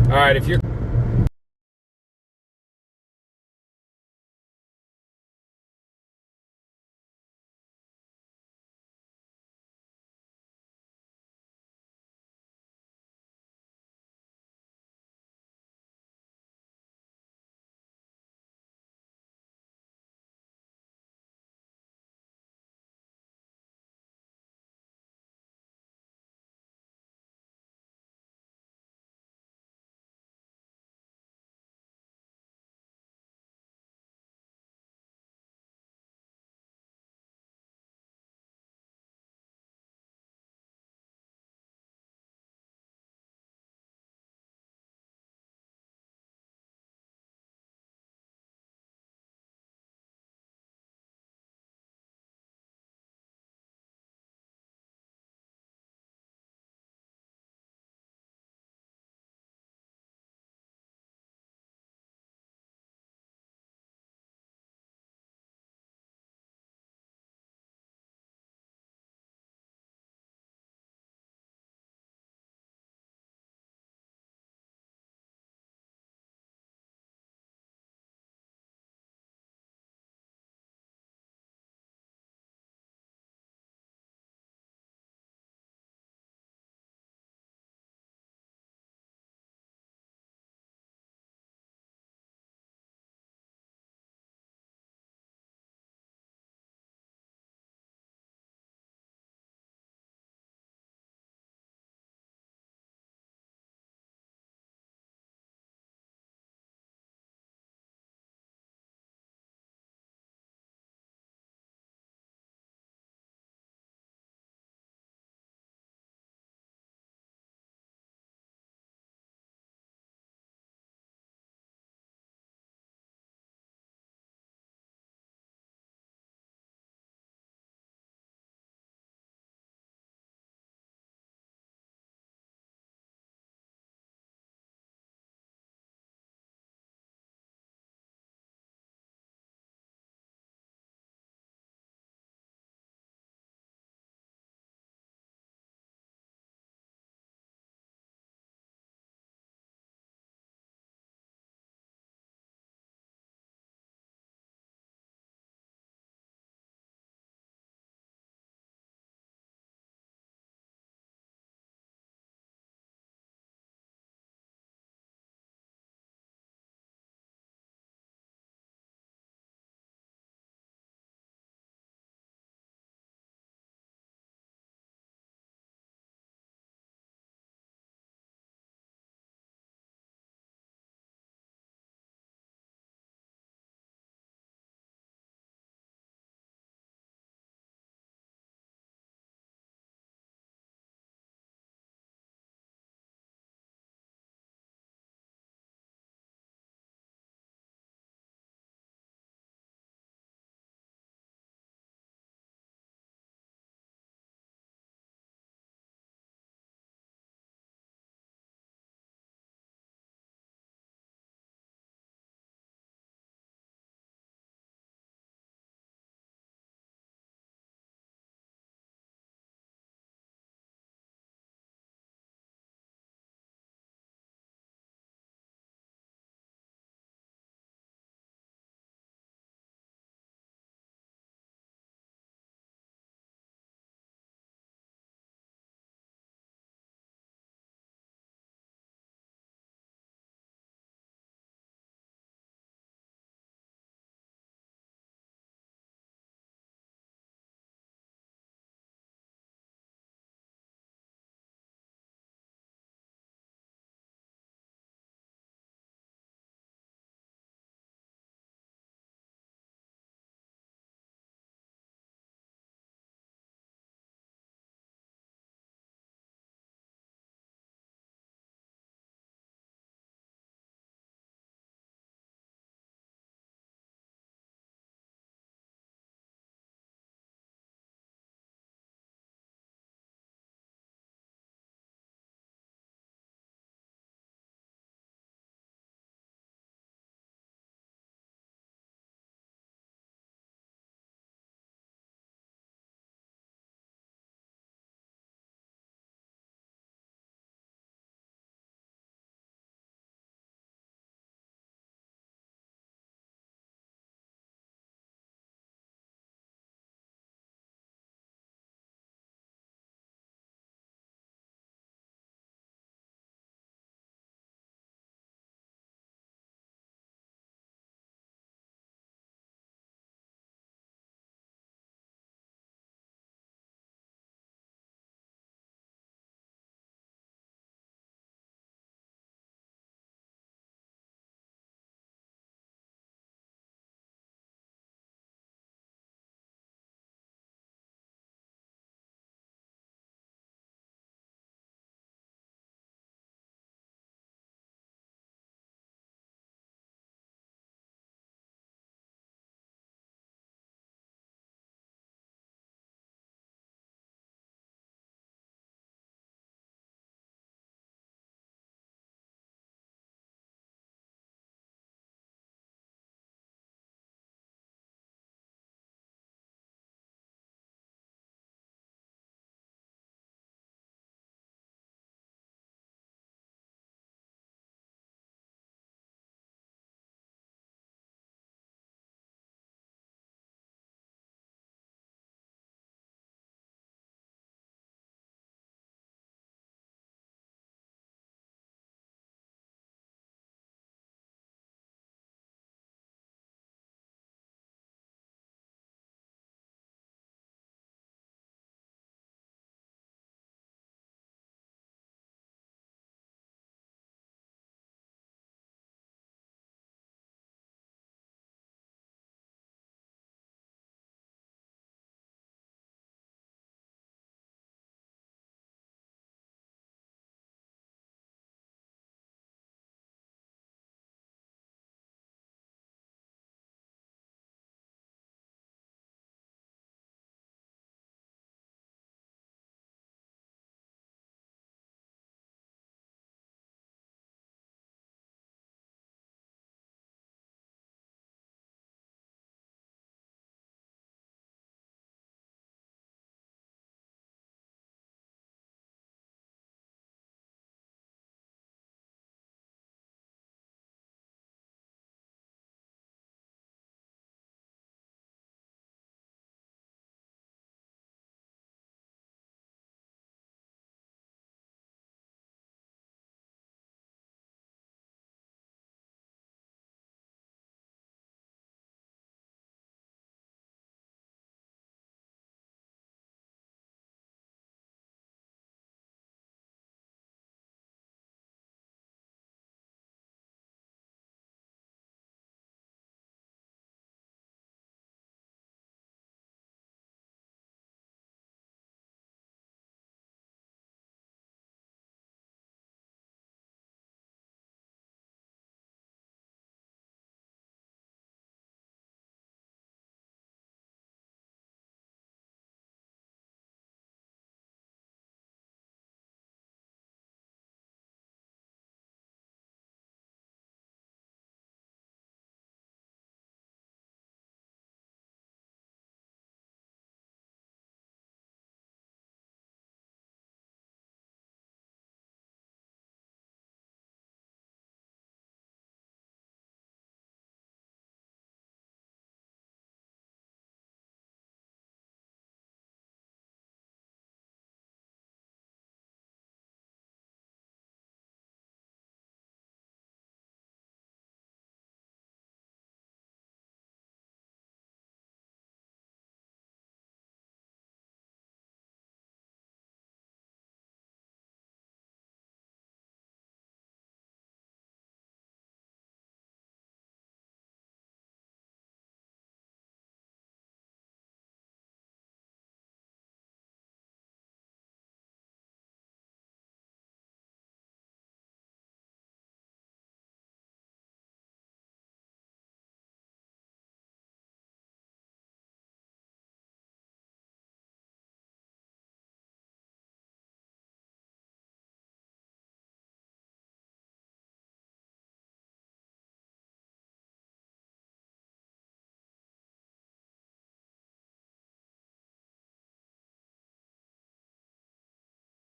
All right, if you're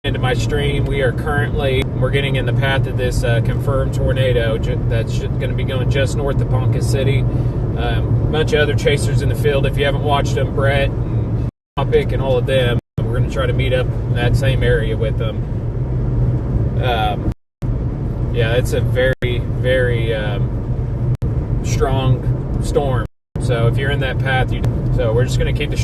into my stream. We're getting in the path of this confirmed tornado that's going to be going just north of Ponca City. A bunch of other chasers in the field. If you haven't watched them, Brett and Topic and all of them, we're going to try to meet up in that same area with them. Yeah, it's a very, very strong storm. So if you're in that path, so we're just going to keep the...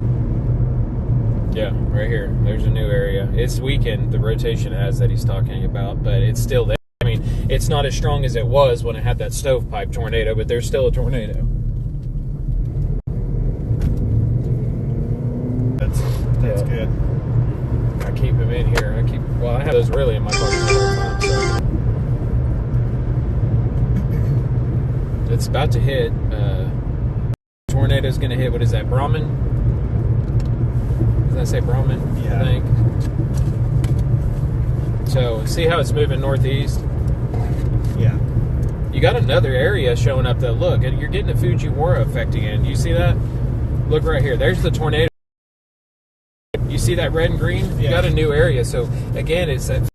Yeah, right here. There's a new area. It's weakened, the rotation has that he's talking about, but it's still there. I mean, it's not as strong as it was when it had that stovepipe tornado, but there's still a tornado. That's good. I keep them in here. I have those really in my car all the time. So. It's about to hit. Tornado's going to hit, what is that, Brahman? Did I say Brahman? Yeah. I think. So, see how it's moving northeast? Yeah. You got another area showing up though. Look, you're getting the Fujiwara effect again. Do you see that? Look right here. There's the tornado. You see that red and green? Yeah. You got a new area. So, again, it's that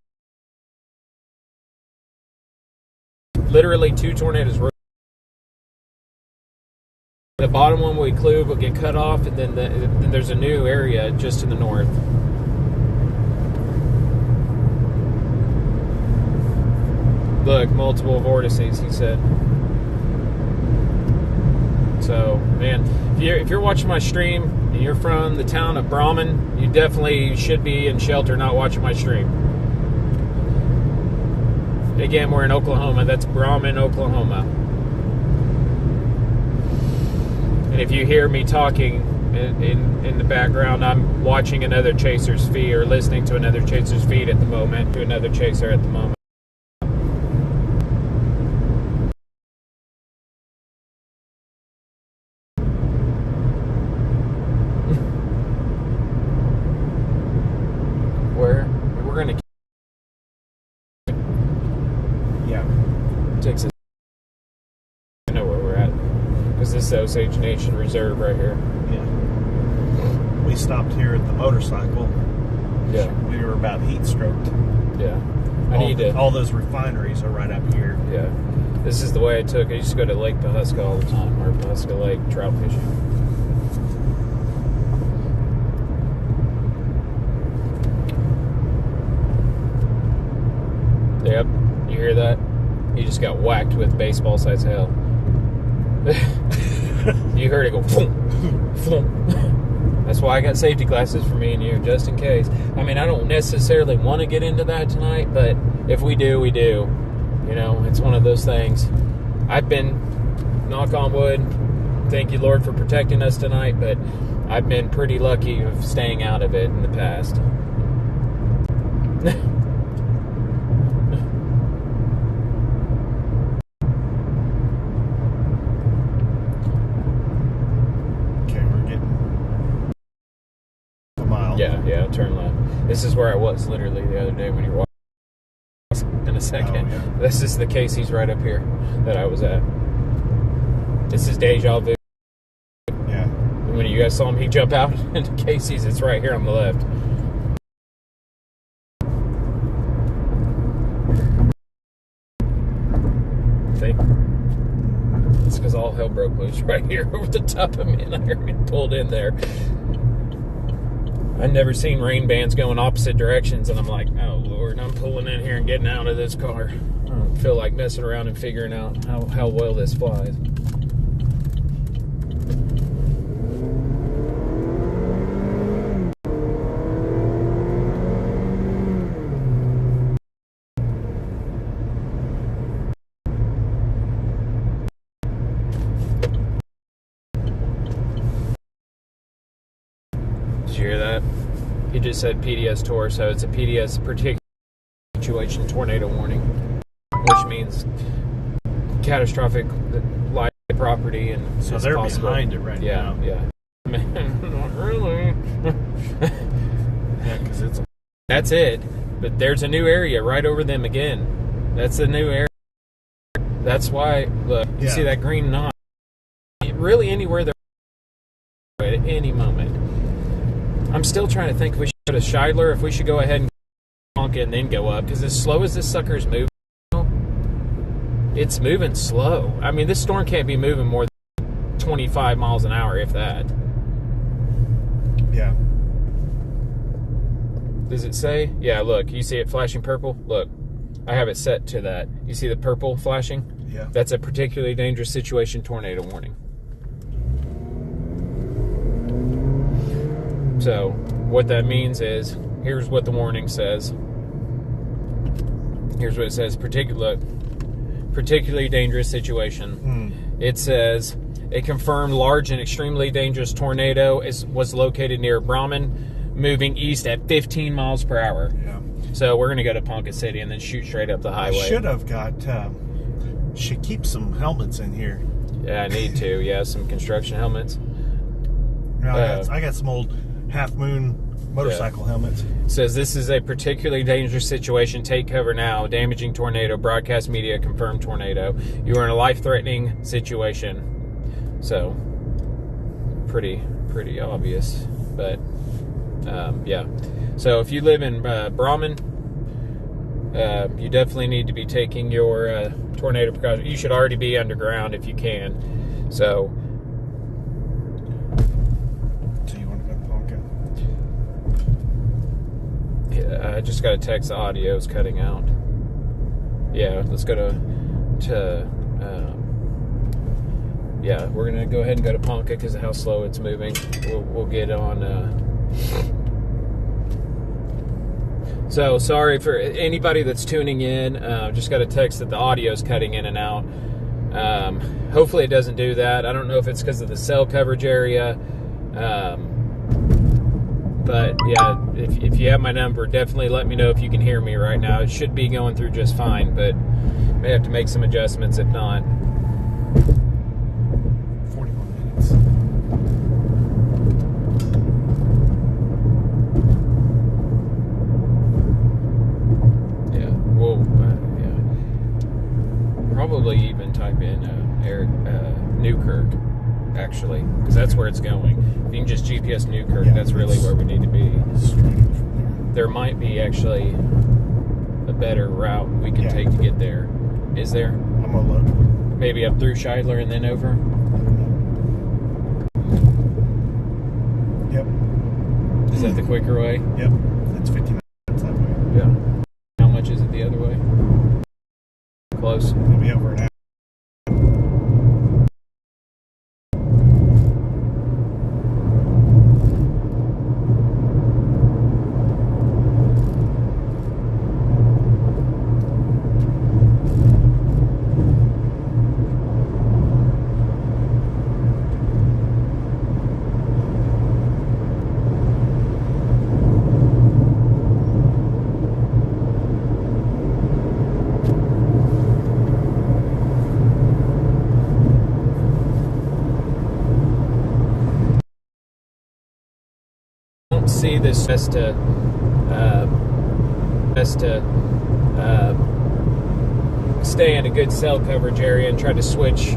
literally two tornadoes. The bottom one will get cut off, and then there's a new area just in the north. Look, multiple vortices, he said. So, man, if you're watching my stream and you're from the town of Brahman, you definitely should be in shelter, not watching my stream. Again, we're in Oklahoma. That's Brahman, Oklahoma. And if you hear me talking in the background, I'm watching another chaser's feed or listening to another chaser's feed at the moment, to another chaser at the moment. We're going to... Yeah. Texas. I know where we're at. Because this is Osage Nation Reserve right here. Yeah. We stopped here at the motorcycle. Yeah. We were about heat stroked. Yeah. All those refineries are right up here. Yeah. This is the way I took. I used to go to Lake Pawhuska all the time, or Pawhuska Lake trout fishing. Yep. You hear that? He just got whacked with baseball size hail. You heard it go boom, boom. That's why I got safety glasses for me and you, just in case. I mean, I don't necessarily want to get into that tonight, but if we do, we do. You know, it's one of those things. I've been, knock on wood, thank you, Lord, for protecting us tonight, but I've been pretty lucky of staying out of it in the past. Yeah, turn left. This is where I was literally the other day when you walked. In a second. Oh, yeah. This is the Casey's right up here that I was at. This is Deja Vu. Yeah. And when you guys saw me jump out into Casey's, it's right here on the left. See? It's because all hell broke loose right here over the top of me, and I heard me pulled in there. I've never seen rain bands going opposite directions, and I'm like, oh, Lord, I'm pulling in here and getting out of this car. I don't feel like messing around and figuring out how well this flies. Did you hear that? He just said PDS Tor, so it's a PDS particular situation tornado warning, which means catastrophic life property, and so they're possible. Behind it right now. Yeah. Not really. Yeah, because it's. That's it. But there's a new area right over them again. That's a new area. That's why. Look, you see that green knot? Really, anywhere they're at any moment. I'm still trying to think if we should go to Scheidler, if we should go ahead and Ponca and then go up, because as slow as this sucker's moving, it's moving slow. I mean, this storm can't be moving more than 25 miles an hour, if that. Yeah. Does it say? Yeah, look, you see it flashing purple? Look, I have it set to that. You see the purple flashing? Yeah. That's a particularly dangerous situation tornado warning. So, what that means is, here's what the warning says. Here's what it says. Particularly dangerous situation. It says, a confirmed large and extremely dangerous tornado was located near Brahman, moving east at 15 miles per hour. Yeah. So we're going to go to Ponca City and then shoot straight up the highway. I should have got, should keep some helmets in here. Yeah, I need to. Yeah, some construction helmets. No, I got some old Half Moon motorcycle helmets. It says, this is a particularly dangerous situation. Take cover now. Damaging tornado. Broadcast media confirmed tornado. You are in a life-threatening situation. So, pretty obvious. But, yeah. So, if you live in Brahman, you definitely need to be taking your tornado precautions. You should already be underground if you can. So you want to go to Ponca? Yeah, I just got a text. The audio is cutting out. Yeah, let's go to yeah, we're gonna go ahead and go to Ponca because of how slow it's moving. We'll get on. So sorry for anybody that's tuning in. Just got a text that the audio is cutting in and out. Hopefully it doesn't do that. I don't know if it's because of the cell coverage area. But yeah, if you have my number, definitely let me know if you can hear me right now. It should be going through just fine, but may have to make some adjustments if not. 41 minutes. Yeah, well, yeah. Probably even type in Eric Newkirk, actually, because that's where it's going. If you can just GPS Newkirk, yeah, that's really where we need to be. There might be actually a better route we can take to get there. Is there? I'm gonna look. Maybe up through Scheidler and then over? Yep. Is that the quicker way? Yep. It's 15 minutes that way. Yeah. How much is it the other way? Close. Maybe over an hour. See this best to stay in a good cell coverage area and try to switch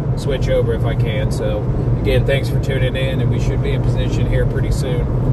over if I can. So again, thanks for tuning in, and we should be in position here pretty soon.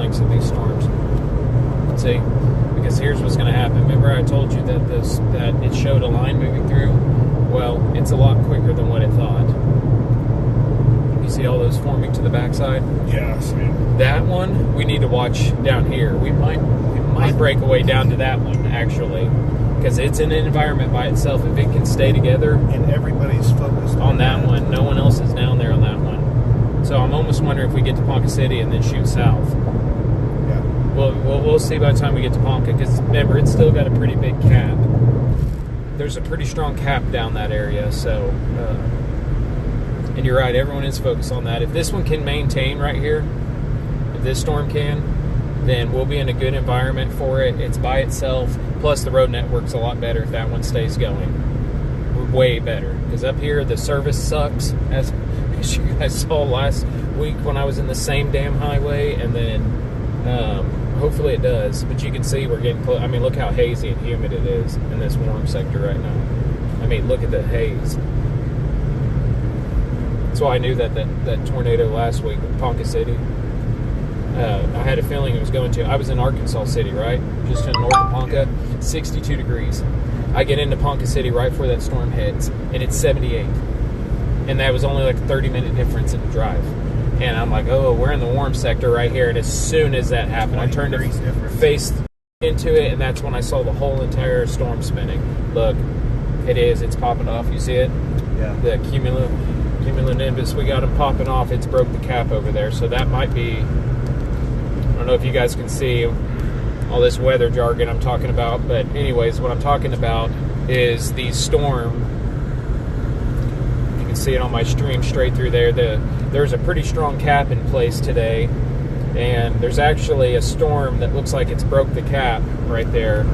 Of these storms. See, because here's what's going to happen. Remember I told you that that it showed a line moving through? Well, it's a lot quicker than what it thought. You see all those forming to the backside? Yeah, I see. That one we need to watch down here. We might break away down to that one actually, because it's an environment by itself. If it can stay together, and everybody's focused on that one, no one else is down there on that one. So I'm almost wondering if we get to Ponca City and then shoot south. Yeah. We'll see by the time we get to Ponca, because remember, it's still got a pretty big cap. There's a pretty strong cap down that area, so and you're right, everyone is focused on that. If this one can maintain right here, if this storm can, then we'll be in a good environment for it. It's by itself, plus the road network's a lot better if that one stays going. Way better, because up here the service sucks, as you guys saw last week when I was in the same damn highway, and then hopefully it does, but you can see we're getting close. I mean, look how hazy and humid it is in this warm sector right now. I mean, look at the haze. That's why I knew that tornado last week in Ponca City. I had a feeling it was going to. I was in Arkansas City, right? Just in north of Ponca, 62 degrees. I get into Ponca City right before that storm hits, and it's 78. And that was only like a 30-minute difference in the drive. And I'm like, oh, we're in the warm sector right here. And as soon as that happened, I turned to face into it, and that's when I saw the whole entire storm spinning. Look, it's popping off. You see it? Yeah. The cumulonimbus, we got them popping off. It's broke the cap over there. So that might be, I don't know if you guys can see all this weather jargon I'm talking about, but anyways, what I'm talking about is the storm. You can see it on my stream straight through there. There's a pretty strong cap in place today, and there's actually a storm that looks like it's broke the cap right there,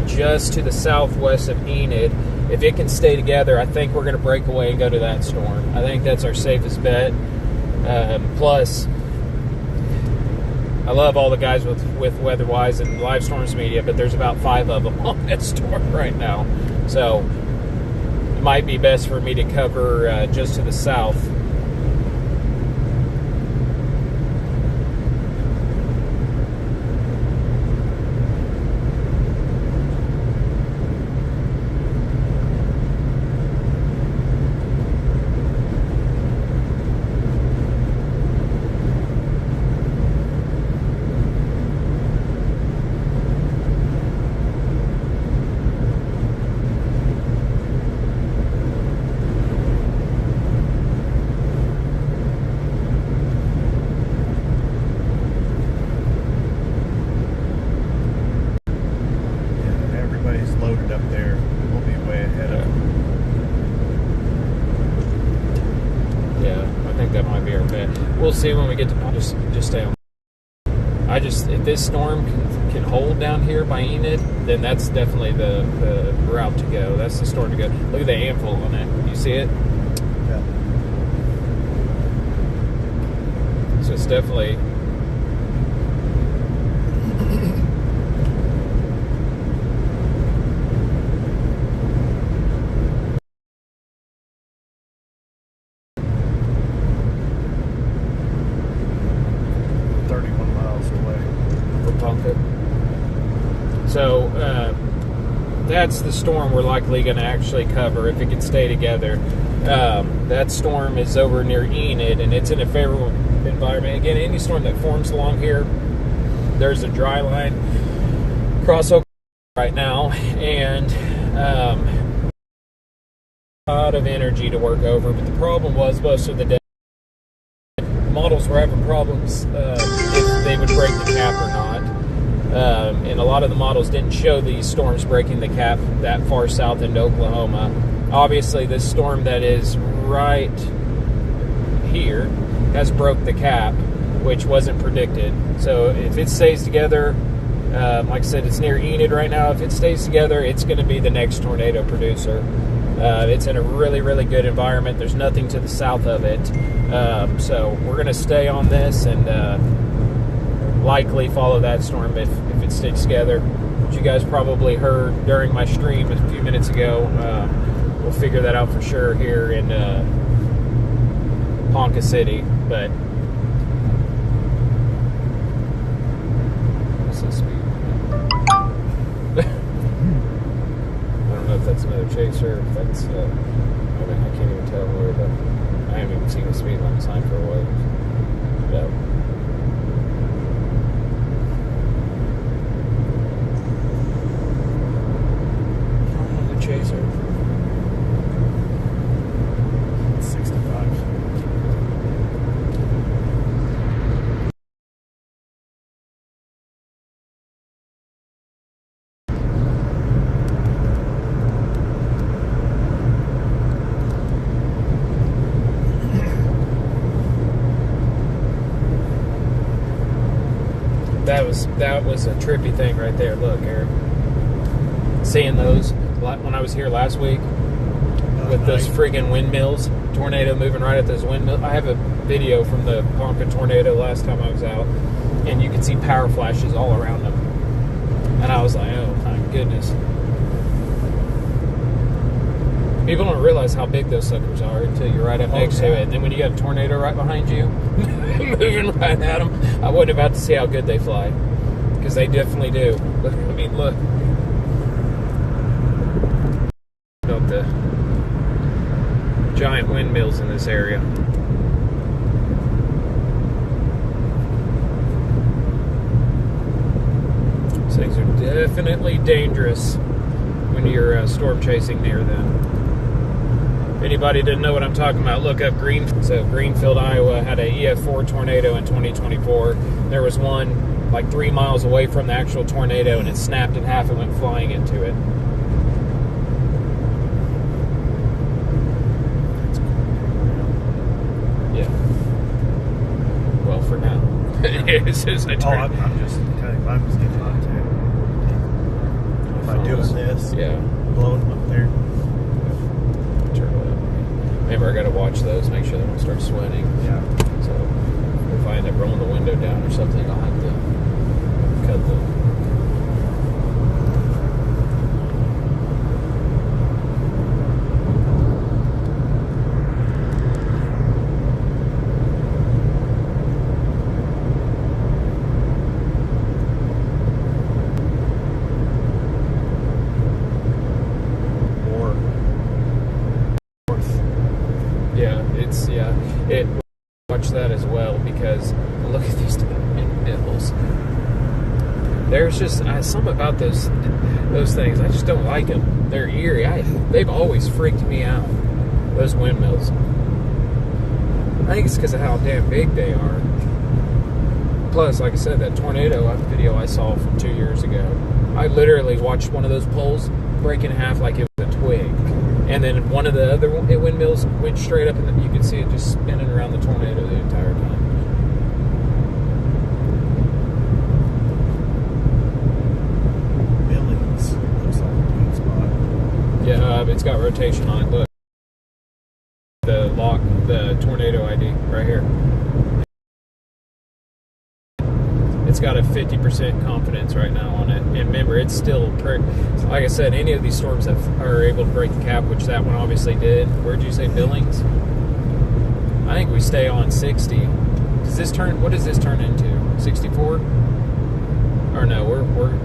just to the southwest of Enid. If it can stay together, I think we're going to break away and go to that storm. I think that's our safest bet. Plus, I love all the guys with WeatherWise and Live Storms Media, but there's about 5 of them on that storm right now. So it might be best for me to cover just to the south. We'll see when we get to. Just stay on. If this storm can hold down here by Enid, then that's definitely the route to go. That's the storm to go. Look at the handful on it. You see it? Yeah. So it's definitely. So that's the storm we're likely going to actually cover if it can stay together. That storm is over near Enid, and it's in a favorable environment. Again, any storm that forms along here, there's a dry line crossover right now, and a lot of energy to work over. But the problem was most of the day, models were having problems if they would break the cap or not. And a lot of the models didn't show these storms breaking the cap that far south into Oklahoma. Obviously, this storm that is right here has broke the cap, which wasn't predicted. So if it stays together, like I said, it's near Enid right now. If it stays together, it's going to be the next tornado producer. It's in a really, really good environment. There's nothing to the south of it. So we're going to stay on this and likely follow that storm if it sticks together. Which you guys probably heard during my stream a few minutes ago. We'll figure that out for sure here in Ponca City. But what's the speed? I don't know if that's another chaser. If that's I can't even tell where I haven't even seen the speed limit sign for a while. was a trippy thing right there. Look, Eric, seeing those when I was here last week with those friggin' windmills, tornado moving right at those windmills. I have a video from the Ponca tornado last time I was out, and you could see power flashes all around them. And I was like, oh my goodness. People don't realize how big those suckers are until you're right up next to it. And then when you got a tornado right behind you, moving right at them, I wasn't about to see how good they fly. Because they definitely do. Look, I mean, look. Built the giant windmills in this area. These things are definitely dangerous when you're storm chasing near them. If anybody didn't know what I'm talking about, look up Greenfield. So Greenfield, Iowa had a EF4 tornado in 2024. There was one like 3 miles away from the actual tornado, and it snapped in half and went flying into it. Yeah. Well, for now. I'm just getting on too. By doing this, blowing them up there. Remember, I got to watch those, make sure they don't start sweating. Yeah. So if I end up rolling the window down or something, I'll have to cut them. Watch that as well, because look at these nipples. There's just something about those things. I just don't like them. They're eerie. They've always freaked me out. Those windmills. I think it's because of how damn big they are. Plus, like I said, that tornado video I saw from 2 years ago. I literally watched one of those poles break in half like it was a twig. And then one of the other windmills went straight up, and you could see it just spinning around the tornado the entire time. Billings looks like a good spot. Yeah, it's got rotation on it. Look, the tornado ID right here. It's got a 50% confidence right now on it. And remember, it's still, like I said, any of these storms that are able to break the cap, which that one obviously did. Where'd you say, Billings? I think we stay on 60. Does this turn? What does this turn into? 64? Or no?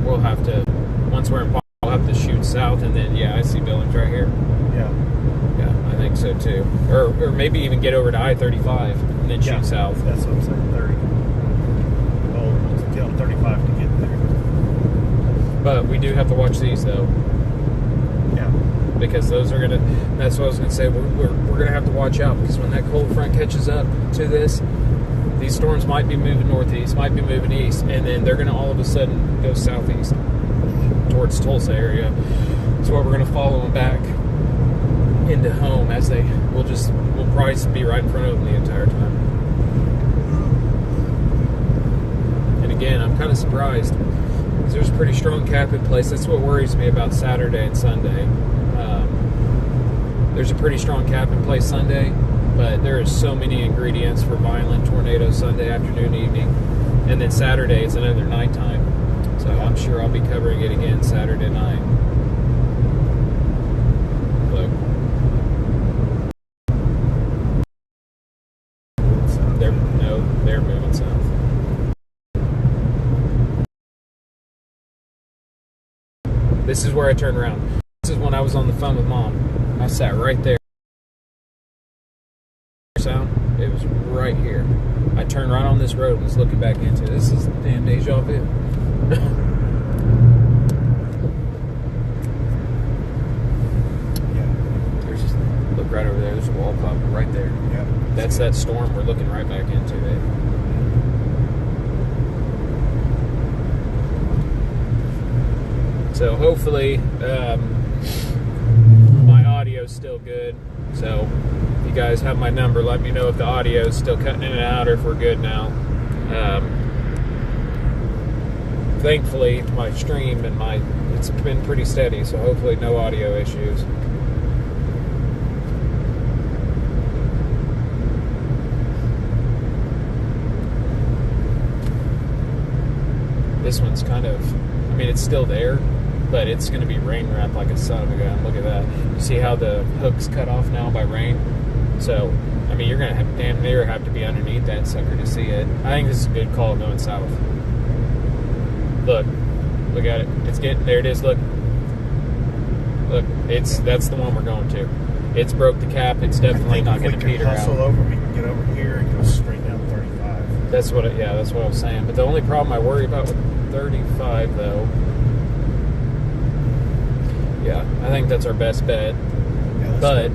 We'll have to, once we're in, we'll have to shoot south, and then I see Billings right here. Yeah. Yeah, I think so too. Or maybe even get over to I-35 and then shoot south. That's what I'm saying. 30. On 35 to get there. But we do have to watch these though. Yeah. Because those are gonna. That's what I was gonna say. We're gonna have to watch out, because when that cold front catches up to this, these storms might be moving northeast, might be moving east, and then they're gonna all of a sudden go southeast towards Tulsa area. So we're gonna follow them back into home as we'll probably be right in front of them the entire time. Again, I'm kind of surprised, because there's a pretty strong cap in place. That's what worries me about Saturday and Sunday. There's a pretty strong cap in place Sunday, but there is so many ingredients for violent tornadoes Sunday afternoon, evening, and then Saturday is another nighttime. So I'm sure I'll be covering it again Saturday night. Look. They're moving south. This is where I turned around. This is when I was on the phone with Mom. I sat right there. Sound? It was right here. I turned right on this road and was looking back into it. This is damn deja vu. Look right over there. There's a wall pop right there. Yeah. That's that storm. We're looking right back into it. So hopefully my audio's still good. So if you guys have my number, let me know if the audio's still cutting in and out or if we're good now. thankfully, my stream and it's been pretty steady, so hopefully no audio issues. This one's kind of, I mean, it's still there, but it's going to be rain wrapped like a son of a gun. Look at that. You see how the hook's cut off now by rain? So, I mean, you're going to have damn near have to be underneath that sucker to see it. I think this is a good call going south. Look at it. It's getting, there it is, look. Look, that's the one we're going to. It's broke the cap. It's definitely not going to peter out. Hustle over, we can get over here and go straight down 35. That's what I was saying. But the only problem I worry about with 35, though, yeah, I think that's our best bet. Yeah, but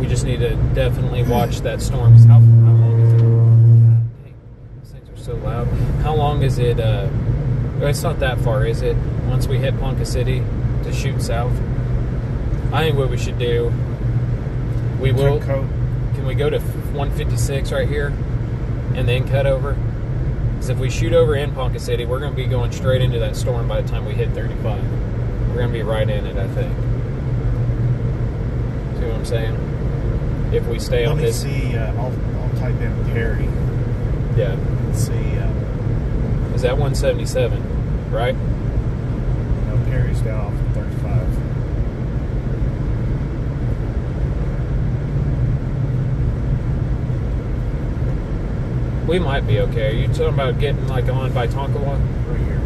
we just need to definitely watch that storm. Because how long is it? Dang, these things are so loud. How long is it? It's not that far, is it? Once we hit Ponca City to shoot south, I think what we should do. We will. Can we go to 156 right here, and then cut over? Because if we shoot over in Ponca City, we're going to be going straight into that storm by the time we hit 35. We're going to be right in it, I think. See what I'm saying? If we stay on this. Let me see. I'll type in Perry. Yeah. Let's see. Is that 177, right? No, Perry's down off at 35. We might be okay. Are you talking about getting like on by Tonkawa? Right here.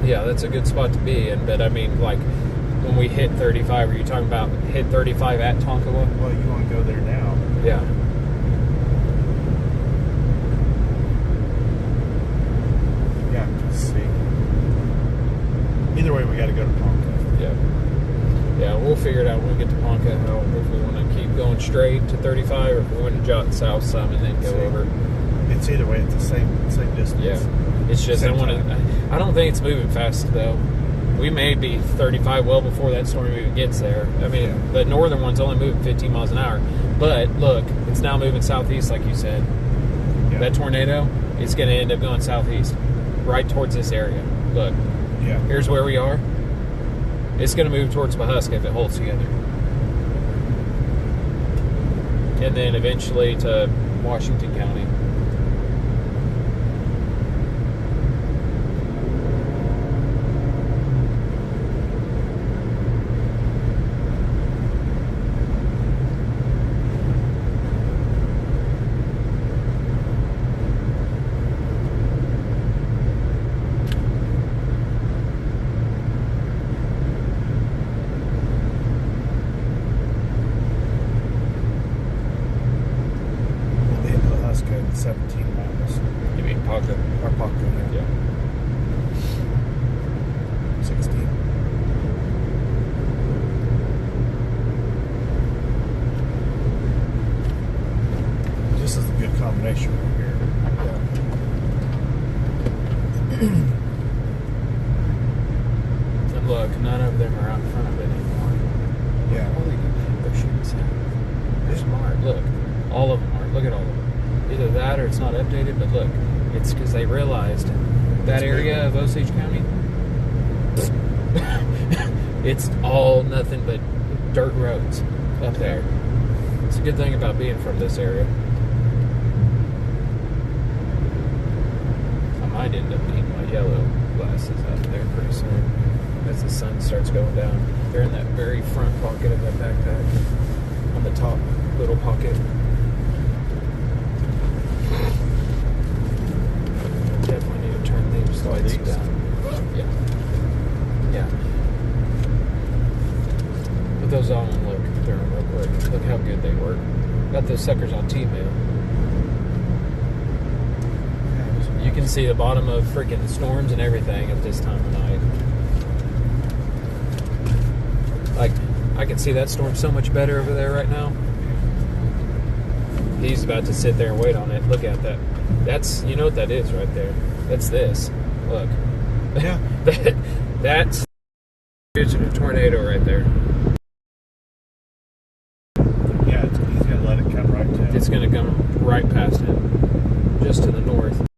Yeah, that's a good spot to be in. But I mean, like, when we hit 35, are you talking about hit 35 at Tonkawa? Well, you want to go there now. Yeah. Yeah, let's see. Either way, we got to go to Ponca. Yeah, we'll figure it out when we get to Ponca, if we want to keep going straight to 35 or if we want to jot south some and then go over. It's either way, it's the same distance. Yeah. It's just, I don't think it's moving fast, though. We may be 35 well before that storm even gets there. I mean, the northern one's only moving 15 miles an hour. But, look, it's now moving southeast, like you said. Yeah. That tornado is going to end up going southeast, right towards this area. Look, here's where we are. It's going to move towards Pawhuska if it holds together. And then eventually to Washington County. Combination right here. And look, none of them are out in front of it anymore. Yeah. They're shooting sound. They're smart. Look, all of them are. Look at all of them. Either that or it's not updated, but look, it's because they realized that area of Osage County, it's all nothing but dirt roads up there. It's a good thing about being from this area. I might end up needing my yellow glasses out there pretty soon as the sun starts going down. They're in that very front pocket of that backpack, on the top little pocket. Definitely need to turn these lights down. Yeah. Put those on and look through them real quick. Look how good they work. Got those suckers on T-mail. You can see the bottom of freaking storms and everything at this time of night. Like, I can see that storm so much better over there right now. He's about to sit there and wait on it. Look at that. That's, you know what that is right there. That's this. Look. Yeah. That's a tornado right there. Yeah, he's going to let it come right to him. It's going to come right past him. just to the north.